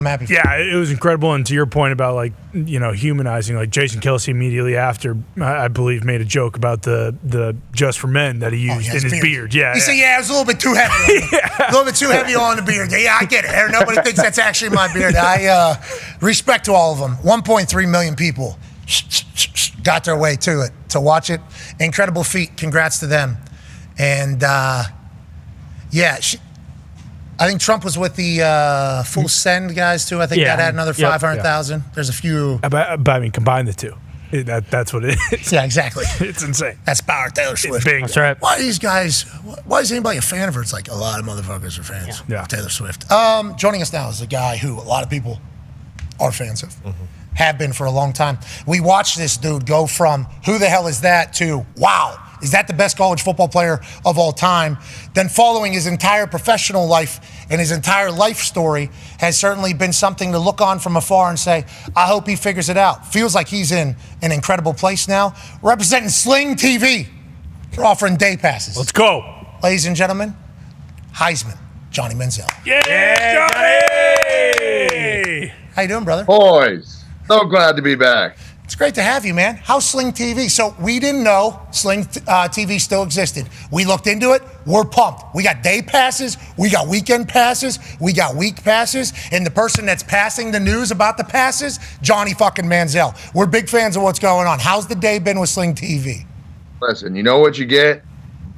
happy for Yeah, it was incredible. And to your point about, like, humanizing, like Jason Kelce immediately after, I believe, made a joke about the Just for Men that he used in his beard. Yeah. You say, it was a little bit too heavy. A little bit too heavy on the beard. Yeah, I get it. Nobody thinks that's actually my beard. I respect to all of them. 1.3 million people got their way to it, to watch it. Incredible feat. Congrats to them. And, I think Trump was with the full send guys, too. I think that had another 500,000. Yeah. There's a few. But I mean, combine the two. That's what it is. Yeah, exactly. It's insane. That's power Taylor Swift. That's right. Why are these guys, why is anybody a fan of her? It's like a lot of motherfuckers are fans of Taylor Swift. Joining us now is a guy who a lot of people are fans of, have been for a long time. We watched this dude go from who the hell is that to wow. Is that the best college football player of all time? Then following his entire professional life and his entire life story has certainly been something to look on from afar and say, I hope he figures it out. Feels like he's in an incredible place now. Representing Sling TV. We're offering day passes. Let's go. Ladies and gentlemen, Heisman, Johnny Manziel. Yeah, Johnny! How you doing, brother? Boys, so glad to be back. It's great to have you, man. How's Sling TV? So we didn't know Sling TV still existed. We looked into it. We're pumped. We got day passes. We got weekend passes. We got week passes. And the person that's passing the news about the passes, Johnny fucking Manziel. We're big fans of what's going on. How's the day been with Sling TV? Listen, you know what you get?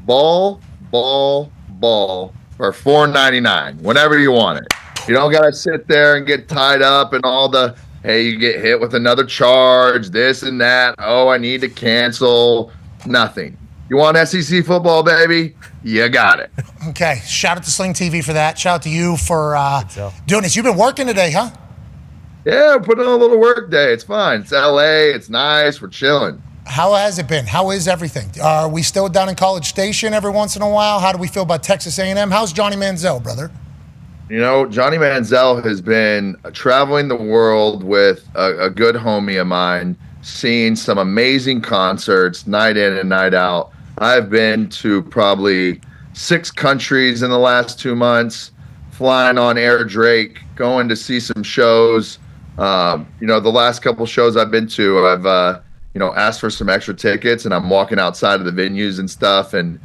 Ball for $4.99 whenever you want it. You don't got to sit there and get tied up in all the, hey, you get hit with another charge, this and that. Oh, I need to cancel. Nothing. You want SEC football, baby? You got it. Okay. Shout out to Sling TV for that. Shout out to you for doing this. You've been working today, huh? Yeah, put in a little work day. It's fine. It's LA. It's nice. We're chilling. How has it been? How is everything? Are we still down in College Station every once in a while? How do we feel about Texas A&M? How's Johnny Manziel, brother? You know, Johnny Manziel has been traveling the world with a good homie of mine, seeing some amazing concerts night in and night out. I've been to probably 6 countries in the last 2 months, flying on Air Drake, going to see some shows. The last couple shows I've been to, I've asked for some extra tickets, and I'm walking outside of the venues and stuff, and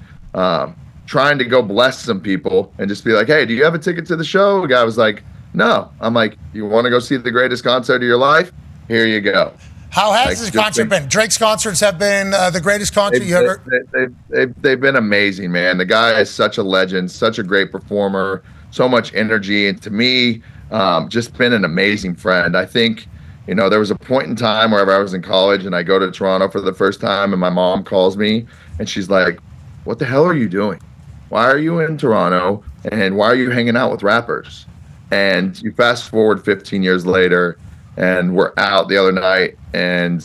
trying to go bless some people and just be like, hey, do you have a ticket to the show? The guy was like, no. I'm like, you want to go see the greatest concert of your life? Here you go. How has this concert been? Drake's concerts have been the greatest concert you ever... They've been amazing, man. The guy is such a legend, such a great performer, so much energy. And to me, just been an amazing friend. I think, there was a point in time wherever I was in college and I go to Toronto for the first time and my mom calls me and she's like, what the hell are you doing? Why are you in Toronto and why are you hanging out with rappers? And you fast forward 15 years later and we're out the other night and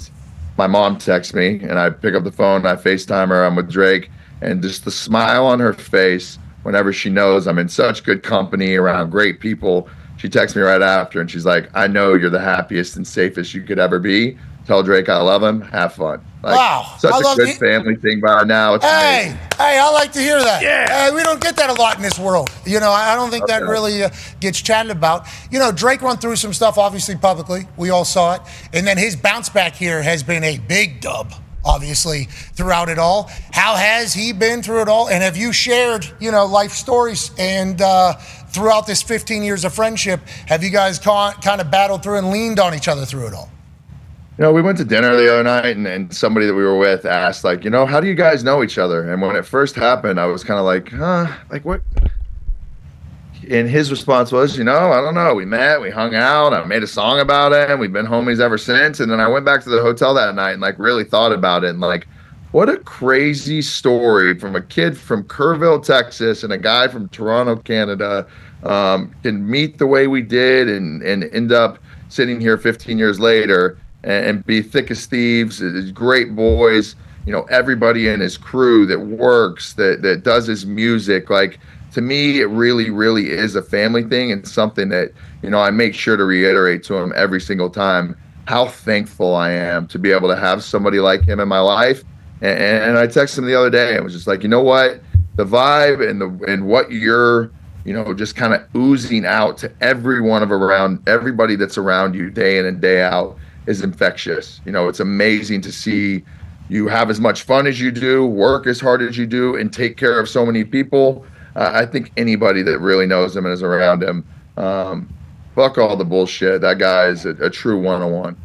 my mom texts me and I pick up the phone and I FaceTime her. I'm with Drake, and just the smile on her face whenever she knows I'm in such good company around great people. She texts me right after and she's like, I know you're the happiest and safest you could ever be. Tell Drake I love him. Have fun. Wow. Such a good family thing by now. It's amazing. Hey, I like to hear that. Yeah. Hey, we don't get that a lot in this world. I don't think that really gets chatted about. Drake run through some stuff, obviously, publicly. We all saw it. And then his bounce back here has been a big dub, obviously, throughout it all. How has he been through it all? And have you shared, life stories? And throughout this 15 years of friendship, have you guys kind of battled through and leaned on each other through it all? We went to dinner the other night and somebody that we were with asked, how do you guys know each other? And when it first happened, I was kind of like, what? And his response was, I don't know. We met, we hung out, I made a song about it, and we've been homies ever since. And then I went back to the hotel that night and really thought about it and what a crazy story from a kid from Kerrville, Texas, and a guy from Toronto, Canada, can meet the way we did and end up sitting here 15 years later and be thick as thieves, great boys, everybody in his crew that works, that does his music. To me, it really, really is a family thing, and something that, I make sure to reiterate to him every single time how thankful I am to be able to have somebody like him in my life. And I texted him the other day and was just like, you know what? The vibe and what you're just kind of oozing out to everybody that's around you day in and day out is infectious. It's amazing to see you have as much fun as you do, work as hard as you do, and take care of so many people. I think anybody that really knows him and is around him, fuck all the bullshit. That guy is a true one-on-one.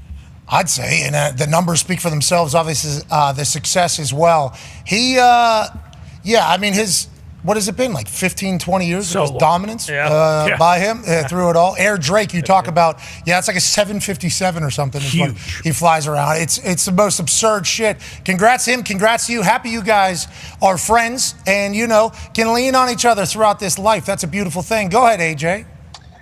I'd say, and the numbers speak for themselves. Obviously, the success as well. What has it been, like 15, 20 years of his dominance by him through it all? Air Drake, you talk about, it's like a 757 or something. Huge. He flies around. It's the most absurd shit. Congrats to him. Congrats to you. Happy you guys are friends and, can lean on each other throughout this life. That's a beautiful thing. Go ahead, AJ.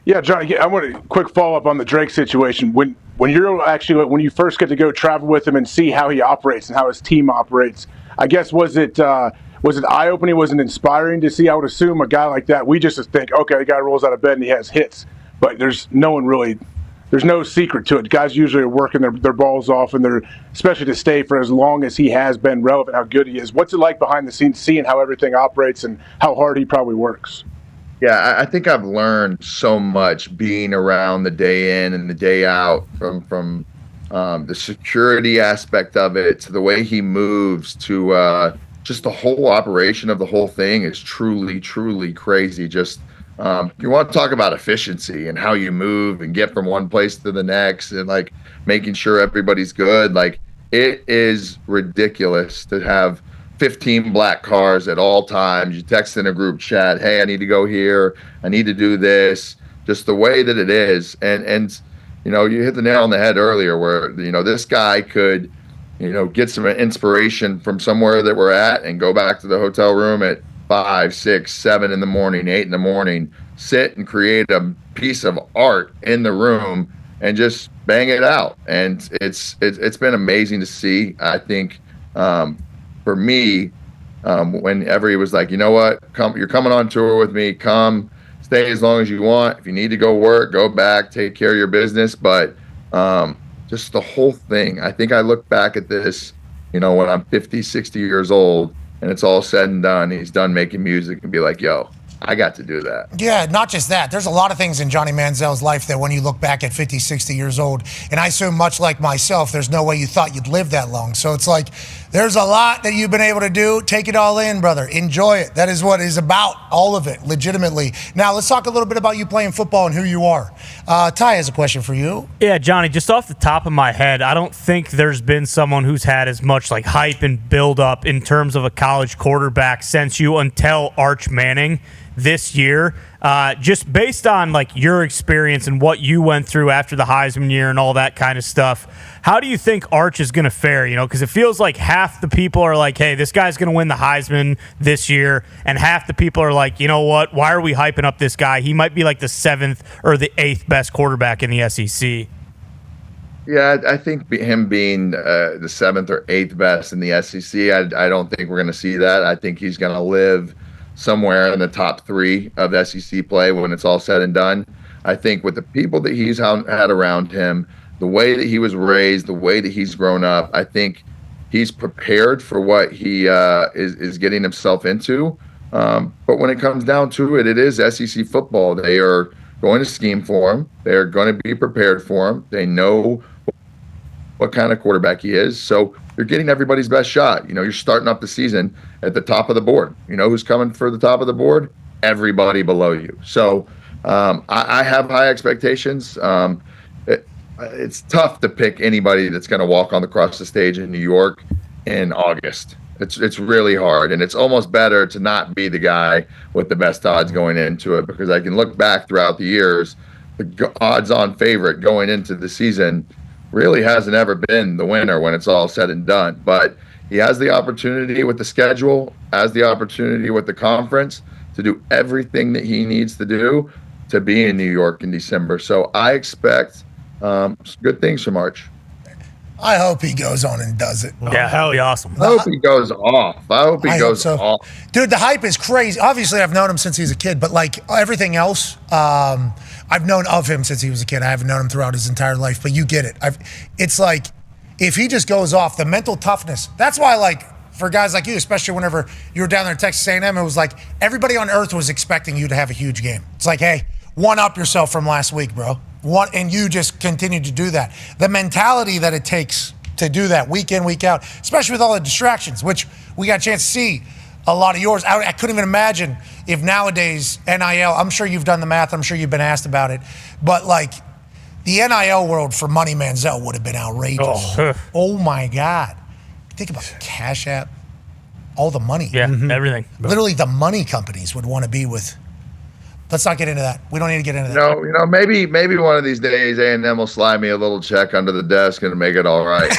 Yeah, Johnny, I want a quick follow-up on the Drake situation. When you first get to go travel with him and see how he operates and how his team operates, I guess, was it eye-opening? Was it inspiring to see? I would assume a guy like that, we just think, okay, the guy rolls out of bed and he has hits. But there's no secret to it. Guys usually are working their balls off, and they're, especially to stay for as long as he has been relevant, how good he is. What's it like behind the scenes, seeing how everything operates and how hard he probably works? Yeah, I think I've learned so much being around the day in and the day out, from the security aspect of it to the way he moves to just the whole operation of the whole thing is truly, truly crazy. Just you want to talk about efficiency and how you move and get from one place to the next and like making sure everybody's good. Like, it is ridiculous to have 15 black cars at all times. You text in a group chat, hey, I need to go here, I need to do this, just the way that it is. And you hit the nail on the head earlier where this guy could get some inspiration from somewhere that we're at and go back to the hotel room at 5, 6, 7 in the morning, 8 in the morning, sit and create a piece of art in the room and just bang it out. And it's been amazing to see. I think for me, whenever he was like, you know what, you're coming on tour with me, come, stay as long as you want. If you need to go work, go back, take care of your business. But just the whole thing, I think I look back at this, when I'm 50, 60 years old and it's all said and done, he's done making music, and be like, yo, I got to do that. Yeah, not just that. There's a lot of things in Johnny Manziel's life that when you look back at 50, 60 years old, and I assume much like myself, there's no way you thought you'd live that long. So it's like, there's a lot that you've been able to do. Take it all in, brother. Enjoy it. That is what it's about, all of it, legitimately. Now, let's talk a little bit about you playing football and who you are. Ty has a question for you. Yeah, Johnny, just off the top of my head, I don't think there's been someone who's had as much like hype and build up in terms of a college quarterback since you until Arch Manning this year. Just based on like your experience and what you went through after the Heisman year and all that kind of stuff, how do you think Arch is going to fare? Because it feels like half the people are like, hey, this guy's going to win the Heisman this year, and half the people are like, you know what, why are we hyping up this guy? He might be like the 7th or the 8th best quarterback in the SEC. Yeah, I think him being the 7th or 8th best in the SEC, I don't think we're going to see that. I think he's going to live somewhere in the top 3 of SEC play when it's all said and done. I think with the people that he's had around him, the way that he was raised, the way that he's grown up, I think he's prepared for what he is getting himself into. But when it comes down to it, it is SEC football. They are going to scheme for him. They're going to be prepared for him. They know what kind of quarterback he is. So you're getting everybody's best shot. You're starting off the season at the top of the board. Who's coming for the top of the board? Everybody below you. So I have high expectations. It's tough to pick anybody that's going to walk across the stage in New York in August. It's really hard, and it's almost better to not be the guy with the best odds going into it, because I can look back throughout the years, the odds-on favorite going into the season really hasn't ever been the winner when it's all said and done. But he has the opportunity with the schedule, has the opportunity with the conference to do everything that he needs to do to be in New York in December. So I expect good things from Arch. I hope he goes on and does it. Yeah, that would be awesome. I hope he goes off. I hope he goes off. Dude, the hype is crazy. Obviously, I've known him since he was a kid, but like everything else, I've known of him since he was a kid. I haven't known him throughout his entire life, but you get it. It's like, if he just goes off, the mental toughness, that's why, like, for guys like you, especially whenever you were down there at Texas A&M. It was like everybody on earth was expecting you to have a huge game. It's like, hey, one up yourself from last week, bro. And you just continue to do that. The mentality that it takes to do that week in, week out, especially with all the distractions, which we got a chance to see a lot of yours. I couldn't even imagine if nowadays NIL, I'm sure you've done the math, I'm sure you've been asked about it, but like the NIL world for Money Manziel would have been outrageous. Oh my God. Think about Cash App, all the money. Yeah, everything. Literally the money companies would want to be with. Let's not get into that. We don't need to get into that. You know, maybe one of these days A&M will slide me a little check under the desk and make it all right.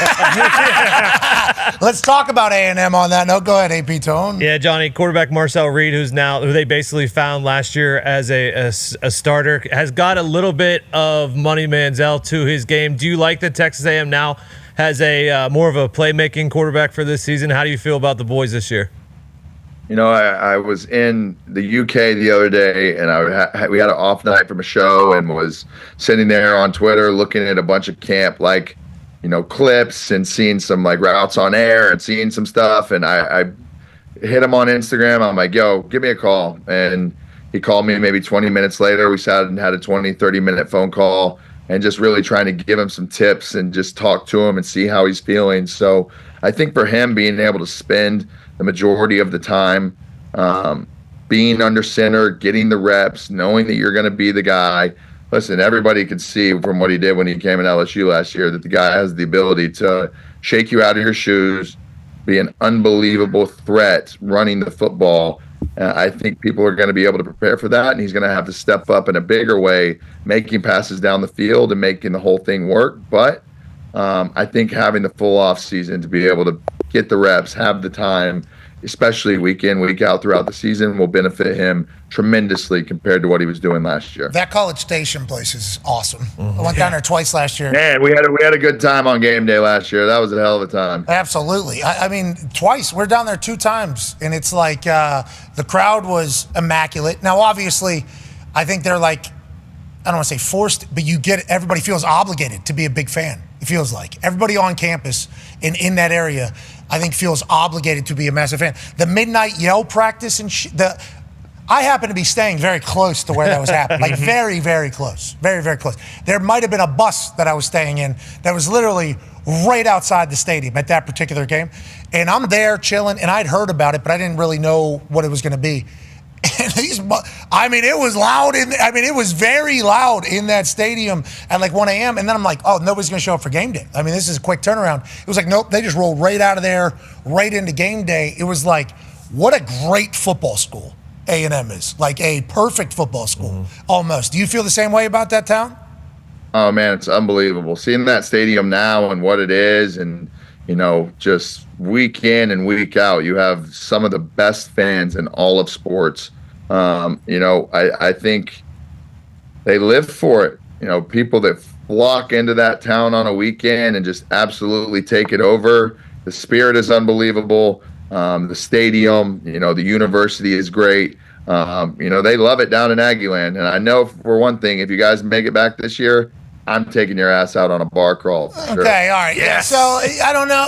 Let's talk about A&M on that note. Go ahead, AP Tone. Yeah, Johnny, quarterback Marcel Reed, who they basically found last year as a starter, has got a little bit of Money Manziel to his game. Do you like that Texas A&M now has a more of a playmaking quarterback for this season? How do you feel about the boys this year? You know, I was in the UK the other day, and we had an off night from a show, and was sitting there on Twitter looking at a bunch of camp, clips, and seeing some routes on air and seeing some stuff. And I hit him on Instagram. I'm like, yo, give me a call. And he called me maybe 20 minutes later. We sat and had a 20, 30-minute phone call, and just really trying to give him some tips and just talk to him and see how he's feeling. So I think for him, being able to spend the majority of the time being under center, getting the reps, knowing that you're going to be the guy. Listen, everybody could see from what he did when he came in LSU last year that the guy has the ability to shake you out of your shoes, be an unbelievable threat running the football. I think people are going to be able to prepare for that, and he's going to have to step up in a bigger way, making passes down the field and making the whole thing work. But I think having the full off season to be able to get the reps, have the time, especially week in, week out throughout the season, will benefit him tremendously compared to what he was doing last year. That College Station place is awesome. I went down there twice last year. Man, we had a good time on game day last year. That was a hell of a time. Absolutely. I mean, twice. We're down there 2 times, and it's like the crowd was immaculate. Now, obviously, I think they're I don't want to say forced, but everybody feels obligated to be a big fan. It feels like everybody on campus and in that area, I think, feels obligated to be a massive fan. The midnight yell practice and I happen to be staying very close to where that was happening, very, very close, very, very close. There might have been a bus that I was staying in that was literally right outside the stadium at that particular game, and I'm there chilling, and I'd heard about it, but I didn't really know what it was going to be. And it was loud. It was very loud in that stadium at 1 a.m. And then I'm like, oh, nobody's going to show up for game day. I mean, this is a quick turnaround. It was like, nope, they just rolled right out of there, right into game day. It was like, what a great football school A&M is. Like a perfect football school, almost. Do you feel the same way about that town? Oh, man, it's unbelievable. Seeing that stadium now and what it is, and, just week in and week out, you have some of the best fans in all of sports. I think they live for it. People that flock into that town on a weekend and just absolutely take it over. The spirit is unbelievable. The stadium, the university is great. They love it down in Aggieland. And I know for one thing, if you guys make it back this year, I'm taking your ass out on a bar crawl. Sure. Okay, all right. Yes. Yeah, so I don't know.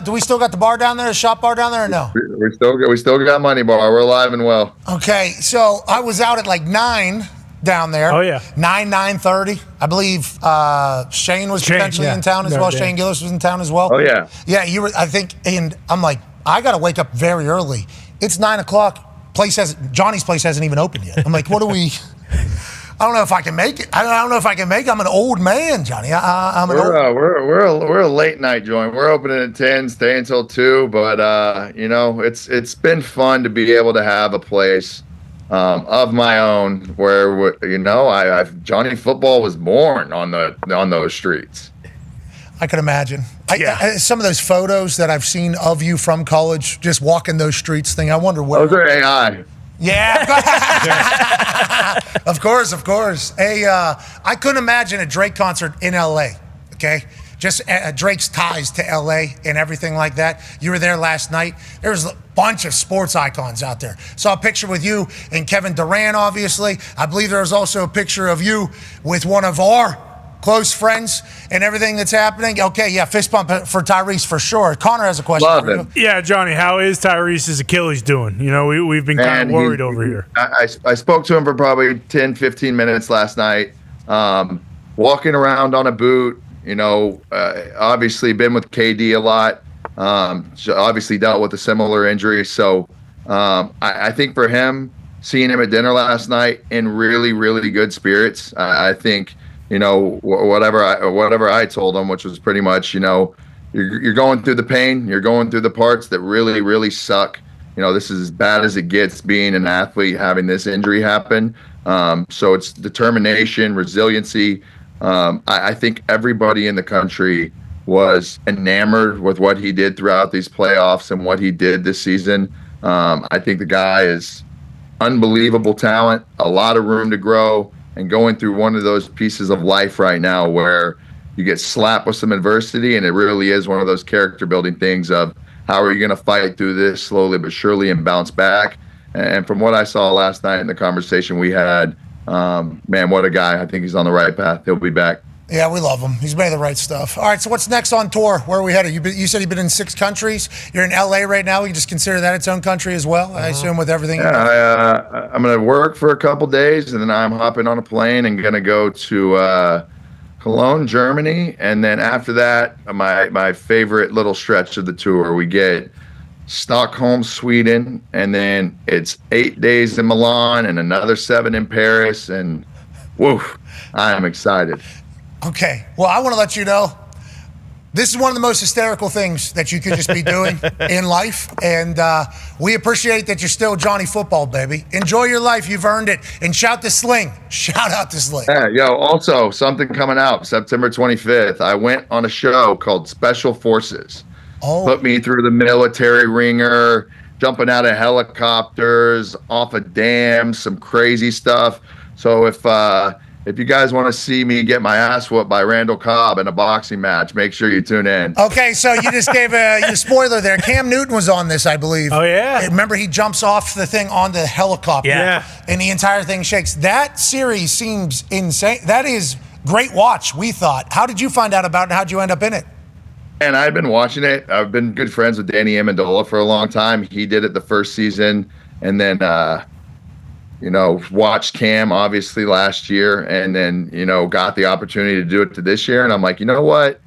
Do we still got the bar down there, the shop bar down there, or no? We still got Money Bar. We're alive and well. Okay, so I was out at 9 down there. Oh yeah, 9:30. I believe Shane was potentially in town as well. Yeah. Shane Gillis was in town as well. Oh yeah. Yeah, you were. I think, and I'm like, I got to wake up very early. It's 9:00. Johnny's place hasn't even opened yet. I'm like, what do we? I don't know if I can make it. I don't know if I can make it. I'm an old man, Johnny. We're a late night joint. We're opening at 10, stay until 2. But it's been fun to be able to have a place of my own where Johnny Football was born on those streets. I can imagine. Some of those photos that I've seen of you from college, just walking those streets thing. I wonder where. Those are AI. Yeah. Of course. Hey, I couldn't imagine a Drake concert in LA, okay? Just Drake's ties to LA and everything like that. You were there last night. There was a bunch of sports icons out there. Saw a picture with you and Kevin Durant, obviously. I believe there was also a picture of you with one of our close friends and everything that's happening. Okay, yeah, fist bump for Tyrese for sure. Connor has a question Love for you. him. Yeah, Johnny, how is Tyrese's Achilles doing? You know, we've been kind of worried over here. I spoke to him for probably 10, 15 minutes last night. Walking around on a boot, obviously been with KD a lot. Obviously dealt with a similar injury. So I think for him, seeing him at dinner last night in really, really good spirits, I think, whatever I told him, which was pretty much, you're going through the pain, you're going through the parts that really, really suck. This is as bad as it gets being an athlete, having this injury happen. So it's determination, resiliency. I think everybody in the country was enamored with what he did throughout these playoffs and what he did this season. I think the guy is unbelievable talent, a lot of room to grow, and going through one of those pieces of life right now where you get slapped with some adversity, and it really is one of those character building things of how are you going to fight through this slowly but surely and bounce back. And from what I saw last night in the conversation we had, man, what a guy. I think he's on the right path. He'll be back. Yeah, we love him. He's made the right stuff. All right, so what's next on tour? Where are we headed? You said you've been in 6 countries. You're in LA right now. You just consider that its own country as well, I assume, with everything. Yeah, I'm going to work for a couple days, and then I'm hopping on a plane and going to go to Cologne, Germany. And then after that, my favorite little stretch of the tour, we get Stockholm, Sweden, and then it's 8 days in Milan and another 7 in Paris. And woof, I am excited. Okay. Well, I want to let you know, this is one of the most hysterical things that you could just be doing in life. And we appreciate that you're still Johnny Football, baby. Enjoy your life. You've earned it. And shout to Sling. Shout out to Sling. Yeah, also, something coming out September 25th. I went on a show called Special Forces. Put me through the military ringer, jumping out of helicopters, off of dams, some crazy stuff. So if you guys want to see me get my ass whooped by Randall Cobb in a boxing match, make sure you tune in. Okay, so you just gave a spoiler there. Cam Newton was on this, I believe. Oh, yeah. Remember, he jumps off the thing onto the helicopter. Yeah. And the entire thing shakes. That series seems insane. That is great watch, we thought. How did you find out about it, and how'd you end up in it? And I've been watching it. I've been good friends with Danny Amendola for a long time. He did it the first season, and then watched Cam obviously last year, and then got the opportunity to do it to this year. And I'm like, you know what?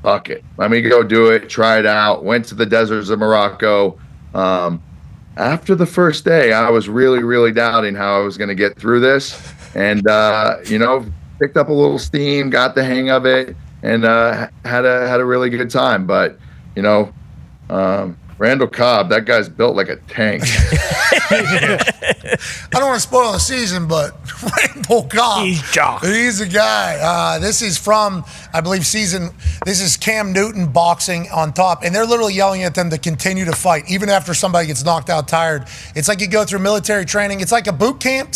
Fuck it. Let me go do it. Try it out. Went to the deserts of Morocco. After the first day, I was really, really doubting how I was going to get through this, and picked up a little steam, got the hang of it. And had a really good time. But, Randall Cobb, that guy's built like a tank. I don't want to spoil the season, but Randall Cobb, he's a guy. This is from, I believe, this is Cam Newton boxing on top. And they're literally yelling at them to continue to fight, even after somebody gets knocked out tired. It's like you go through military training. It's like a boot camp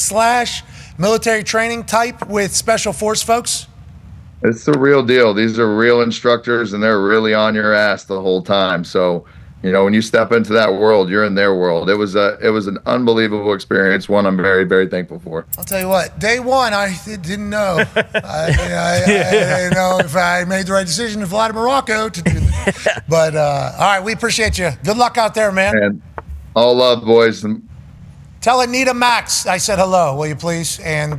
/ military training type with special force folks. It's the real deal. These are real instructors, and they're really on your ass the whole time. So, when you step into that world, you're in their world. It was an unbelievable experience, one I'm very, very thankful for. I'll tell you what, day one, I didn't know. I didn't know if I made the right decision to fly to Morocco to do that. But, all right, we appreciate you. Good luck out there, man. And all love, boys. Tell Anita Max I said hello, will you please? And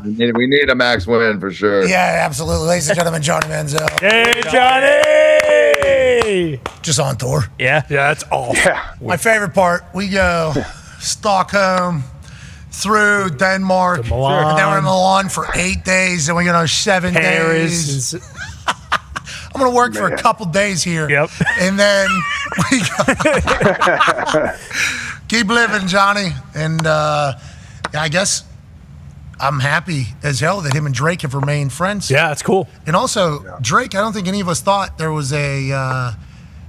we need a Max win for sure. Yeah, absolutely. Ladies and gentlemen, Johnny Manziel. Hey, Johnny! Just on tour. Yeah. Yeah, that's all. Yeah. My favorite part, we go Stockholm through Denmark. To Milan. And then we're in Milan for 8 days, and we go 7 days. Paris. I'm going to work for a couple days here. Yep. And then we go. Keep living, Johnny. And I guess I'm happy as hell that him and Drake have remained friends. Yeah, that's cool. And also, Drake, I don't think any of us thought there was I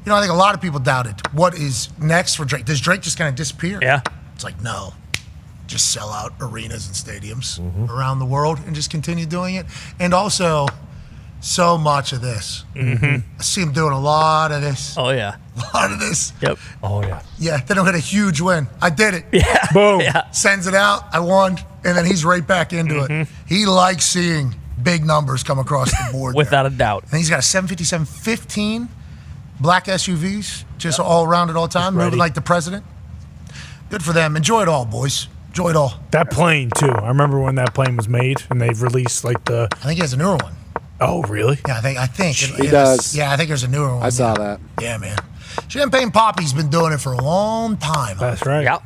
think a lot of people doubted what is next for Drake. Does Drake just kind of disappear? Yeah. It's like, no. Just sell out arenas and stadiums around the world and just continue doing it. And also, so much of this. I see him doing a lot of this. Oh, yeah. A lot of this. Yep. Oh, yeah. Yeah, then he'll get a huge win. I did it. Boom. Yeah. Sends it out. I won. And then he's right back into it. He likes seeing big numbers come across the board. Without a doubt. I think he's got a 757, 15 black SUVs, just all around at all time, moving like the president. Good for them. Enjoy it all, boys. Enjoy it all. That plane too. I remember when that plane was made, and they've released like the. I think he has a newer one. Oh, really? Yeah, I think He does. Yeah, I think there's a newer one. I saw that. Yeah, man. Champagne Poppy's been doing it for a long time. That's right. Yep.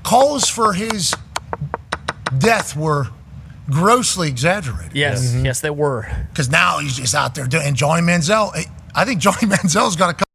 Calls for his death were grossly exaggerated. Yes, yes, they were. Because now he's just out there doing. And Johnny Manziel, I think Johnny Manziel's got a couple.